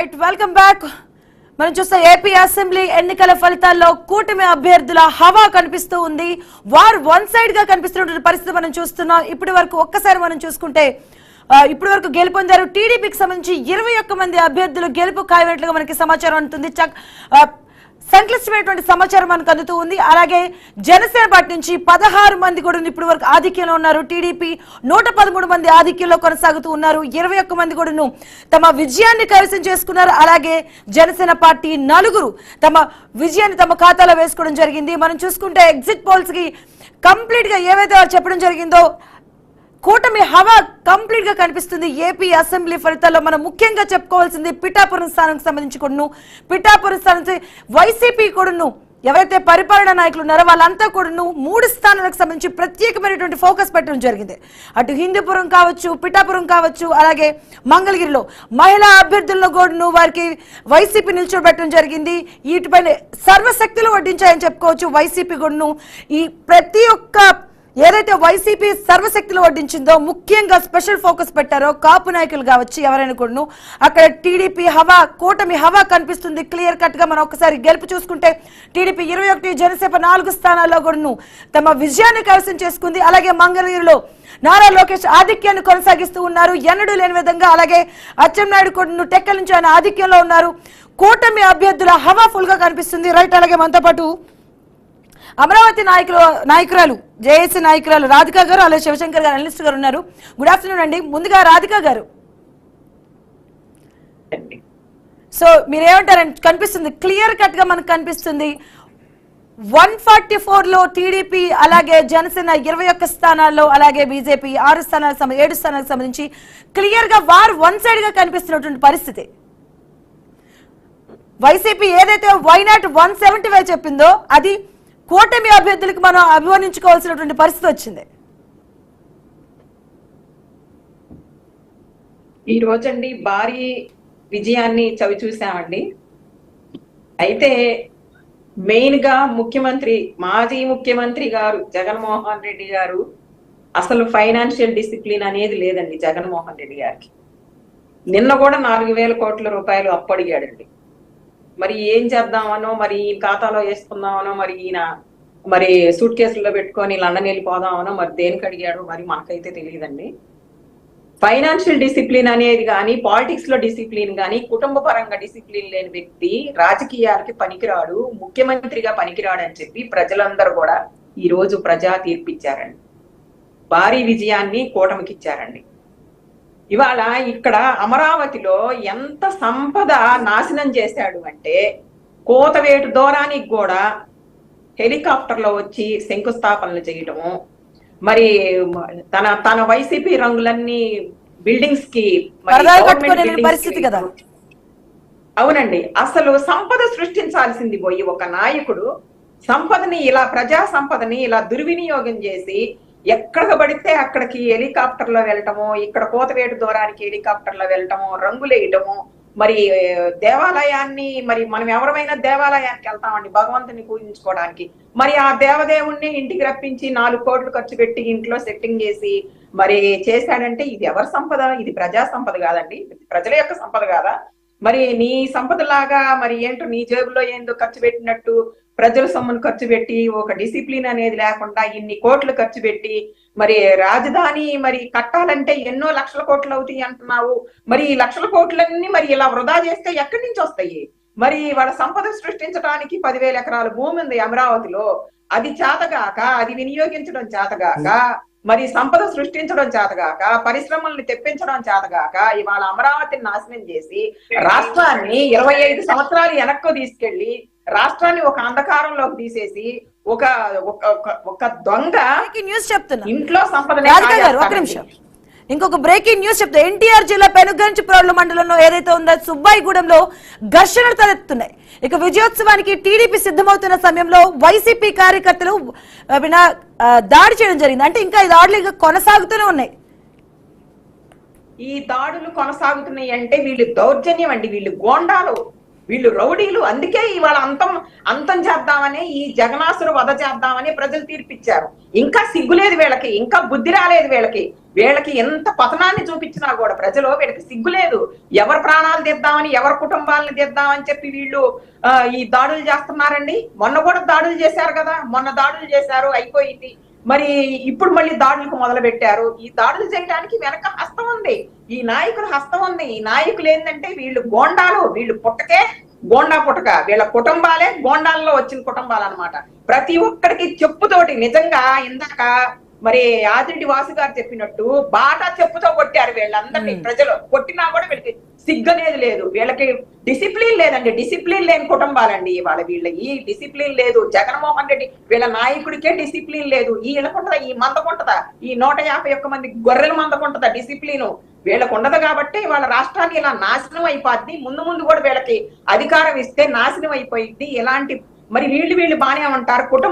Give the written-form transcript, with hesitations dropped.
Welcome back. మనం చూస్తే AP assembly ఎన్నికల ఫలితాల్లో కూటమి అభ్యర్థుల హవా కనిపిస్తూ ఉంది. వార్ వన్ సైడ్ గా కనిపిస్తున్న పరిస్థితి మనం చూస్తున్నాం. ఇప్పటి వరకు ఒక్కసారి మనం చూసుకుంటే ఇప్పటి వరకు గెలుపొందారు. టీడీపీకి సంబంధించి 21 మంది అభ్యర్థులు గెలుపు ఖాయమైనట్లుగా మనకి సమాచారం అందుతుంది. సంక్లిష్టమైనటువంటి సమాచారం మనకు అందుతూ ఉంది. అలాగే జనసేన పార్టీ నుంచి 16 మంది కూడా ఇప్పటి వరకు ఆధిక్యంలో ఉన్నారు. టీడీపీ 113 మంది ఆధిక్యంలో కొనసాగుతూ ఉన్నారు. 21 మంది కూడా తమ విజయాన్ని కైవసం చేసుకున్నారు. అలాగే జనసేన పార్టీ 4 తమ విజయాన్ని తమ ఖాతాలో వేసుకోవడం జరిగింది. మనం చూసుకుంటే ఎగ్జిట్ పోల్స్ కి కంప్లీట్ గా ఏవైతే చెప్పడం జరిగిందో కూటమి హవా కంప్లీట్ గా కనిపిస్తుంది. ఏపీ అసెంబ్లీ ఫలితాల్లో మనం ముఖ్యంగా చెప్పుకోవాల్సింది పిఠాపురం స్థానానికి సంబంధించి కూడా పిఠాపురం స్థానం వైసీపీ కూడా ఎవరైతే పరిపాలనా నాయకులు ఉన్నారో వాళ్ళంతా కూడా 3 స్థానాలకు సంబంధించి ప్రత్యేకమైనటువంటి ఫోకస్ పెట్టడం జరిగింది. అటు హిందూపురం కావచ్చు, పిఠాపురం కావచ్చు, అలాగే మంగళగిరిలో మహిళా అభ్యర్థుల్లో కూడా వారికి వైసీపీ నిల్చోబెట్టడం జరిగింది. వీటిపైన సర్వశక్తులు వడ్డించాయని చెప్పుకోవచ్చు. వైసీపీ కూడా ఈ ప్రతి ఒక్క ఏదైతే వైసీపీ సర్వశక్తులు వడ్డించిందో ముఖ్యంగా స్పెషల్ ఫోకస్ పెట్టారో కాపు నాయకులు కావచ్చు ఎవరైనా కూడా అక్కడ టీడీపీ హవా కూటమి హవా కనిపిస్తుంది. క్లియర్ కట్ గా మనం ఒకసారి గెలుపు చూసుకుంటే టీడీపీ 21, జనసేన 4 స్థానాల్లో కూడా తమ విజయాన్ని కైవసం చేసుకుంది. అలాగే మంగళగిరిలో నారా లోకేష్ ఆధిక్యాన్ని కొనసాగిస్తూ ఉన్నారు ఎన్నడూ లేని విధంగా. అలాగే అచ్చెన్నాయుడు కూడా టెక్కల నుంచి ఆయన ఆధిక్యంలో ఉన్నారు. కూటమి అభ్యర్థుల హవా ఫుల్ గా కనిపిస్తుంది. రైట్. అలాగే మనతో పాటు అమరావతి నాయకురాలు జేఏసీ నాయకురాలు రాధికా గారు, అలాగే శివశంకర్ గారు అనలిస్ట్ గారు ఉన్నారు. గుడ్ ఆఫ్టర్నూన్ అండి. ముందుగా రాధికా గారు, సో మీరేమంటారండి? కనిపిస్తుంది క్లియర్ కట్ గా మనకు కనిపిస్తుంది 144లో టీడీపీ, అలాగే జనసేన 21 స్థానాల్లో, అలాగే బీజేపీ 7 స్థానాలకు సంబంధించి క్లియర్ గా వార్ వన్ సైడ్ గా కనిపిస్తున్నటువంటి పరిస్థితి. వైసీపీ ఏదైతే వైనాట్ 175 చెప్పిందో అది కూటమి అభ్యర్థులకు మనం అభివర్ణించుకోవాల్సినటువంటి పరిస్థితి వచ్చింది. ఈ రోజండి భారీ విజయాన్ని చవి చూసామండి. అయితే మెయిన్ గా మాజీ ముఖ్యమంత్రి గారు జగన్మోహన్ రెడ్డి గారు అసలు ఫైనాన్షియల్ డిసిప్లిన్ అనేది లేదండి జగన్మోహన్ రెడ్డి గారికి. నిన్న కూడా 4,000 కోట్ల రూపాయలు అప్పు అడిగాడండి. మరి ఏం చేద్దామనో, మరి ఈ ఖాతాలో వేసుకుందామనో, మరి ఈయన సూట్ కేసుల్లో పెట్టుకొని లండన్ వెళ్ళిపోదామనో, మరి దేనికి అడిగాడు మరి మనకైతే తెలియదండి. ఫైనాన్షియల్ డిసిప్లిన్ అనేది కానీ, పాలిటిక్స్ లో డిసిప్లిన్ కానీ, కుటుంబ పరంగా డిసిప్లిన్ లేని వ్యక్తి రాజకీయాలకి పనికిరాడు, ముఖ్యమంత్రిగా పనికిరాడు అని చెప్పి ప్రజలందరూ కూడా ఈ రోజు ప్రజా తీర్పిచ్చారండి. భారీ విజయాన్ని కూటమికి ఇచ్చారండి. ఇవాళ ఇక్కడ అమరావతిలో ఎంత సంపద నాశనం చేశాడు అంటే కోతవేటు దూరానికి కూడా హెలికాప్టర్లో వచ్చి శంకుస్థాపనలు చేయటము, మరి తన వైసీపీ రంగులన్నీ బిల్డింగ్స్ కి పరిస్థితి కదా. అవునండి. అసలు సంపద సృష్టించాల్సింది పోయి ఒక నాయకుడు ప్రజా సంపదని ఇలా దుర్వినియోగం చేసి ఎక్కడికి పడితే అక్కడికి హెలికాప్టర్లో వెళ్ళటము, ఇక్కడ కోతవేటు దూరానికి హెలికాప్టర్లో వెళ్ళటము, రంగులేయటము, మరి దేవాలయాన్ని, మరి మనం ఎవరైనా దేవాలయానికి వెళ్తామండి భగవంతుని పూజించుకోవడానికి, మరి ఆ దేవదేవుణ్ణి ఇంటికి రప్పించి 4 కోట్లు ఖర్చు పెట్టి ఇంట్లో సెట్టింగ్ చేసి మరి చేశాడంటే ఇది ఎవరి సంపద? ఇది ప్రజా సంపద కాదండి, ప్రజల యొక్క సంపద కాదా? మరి నీ సంపద లాగా మరి ఏంటో నీ జేబులో ఏందో ఖర్చు పెట్టినట్టు ప్రజల సొమ్మును ఖర్చు పెట్టి ఒక డిసిప్లిన్ అనేది లేకుండా ఇన్ని కోట్లు ఖర్చు పెట్టి మరి రాజధాని మరి కట్టాలంటే ఎన్నో లక్షల కోట్లు అవుతాయి అంటున్నావు. మరి ఈ లక్షల కోట్లన్నీ మరి ఇలా వృధా చేస్తే ఎక్కడి నుంచి వస్తాయి? మరి వాళ్ళ సంపద సృష్టించడానికి 10,000 ఎకరాల భూమి ఉంది అమరావతిలో. అది చేతగాక, అది వినియోగించడం చేతగాక, మరి సంపద సృష్టించడం చేతగాక, పరిశ్రమల్ని తెప్పించడం చేతగాక ఇవాళ అమరావతిని నాశనం చేసి రాష్ట్రాన్ని 25 సంవత్సరాలు వెనక్కు తీసుకెళ్లి రాష్ట్రాన్ని ఒక అంధకారంలోకి తీసేసి ఒక దొంగ న్యూస్ చెప్తున్నా ఇంట్లో సంపద. ఇంకొక బ్రేకింగ్ న్యూస్ చెప్తా. ఎన్టీఆర్ జిల్లా పెనుగంచిప్రోలు మండలంలో ఏదైతే ఉందో సుబ్బాయిగూడెంలో ఘర్షణలు తలెత్తున్నాయి. ఇక విజయోత్సవానికి టీడీపీ సిద్ధమవుతున్న సమయంలో వైసీపీ కార్యకర్తలు దాడి చేయడం జరిగింది. అంటే ఇంకా ఈ దాడులు ఇంకా కొనసాగుతూనే ఉన్నాయి. ఈ దాడులు కొనసాగుతున్నాయి అంటే వీళ్ళు దౌర్జన్యం అండి, వీళ్ళు గోండాలు, వీళ్ళు రౌడీలు. అందుకే ఇవాళ అంతం చేద్దామని, ఈ జగనాసురు వధ చేద్దామని ప్రజలు తీర్పిచ్చారు. ఇంకా సిగ్గులేదు వీళ్ళకి, ఇంకా బుద్ధి రాలేదు వీళ్ళకి ఎంత పతనాన్ని చూపించినా కూడా ప్రజలు వీళ్ళకి సిగ్గులేదు. ఎవరి ప్రాణాలు తీద్దామని, ఎవరి కుటుంబాలను తీద్దామని చెప్పి వీళ్ళు ఈ దాడులు చేస్తున్నారండి. మొన్న కూడా దాడులు చేశారు కదా, మొన్న దాడులు చేశారు, అయిపోయింది. మరి ఇప్పుడు మళ్ళీ దాడులకు మొదలు పెట్టారు. ఈ దాడులు చేయడానికి వెనక హస్తం ఉంది, ఈ నాయకుల హస్తం ఉంది. ఈ నాయకులు ఏంటంటే వీళ్ళు గోండాలు, వీళ్ళు పుట్టకే గోండా పుట్టక, వీళ్ళ కుటుంబాలే గోండాల్లో వచ్చిన కుటుంబాలు అన్నమాట. ప్రతి ఒక్కరికి చెప్పుతోటి, నిజంగా ఇందాక మరి ఆదిరెడ్డి వాసు గారు చెప్పినట్టు బాటా చెప్పుతో కొట్టారు వీళ్ళందరినీ. ప్రజలు కొట్టినా కూడా వీళ్ళకి సిగ్గనేది లేదు, వీళ్ళకి డిసిప్లిన్ లేదండి. డిసిప్లిన్ లేని కుటుంబాలండి ఇవాళ వీళ్ళకి. డిసిప్లిన్ లేదు. జగన్మోహన్ రెడ్డి వీళ్ళ నాయకుడికే డిసిప్లిన్ లేదు. వీళ్ళకుంటదా, ఈ మందకుంటదా, ఈ 151 మంది గొర్రెల మందకుంటదా డిసిప్లిన్? వీళ్ళకు ఉండదు కాబట్టి వాళ్ళ రాష్ట్రాన్ని ఇలా నాశనం అయిపోద్ది. ముందు కూడా వీళ్ళకి అధికారం ఇస్తే నాశనం అయిపోయింది. ఇలాంటి మరి వీళ్ళు బానే ఉంటారు. కుటుంబ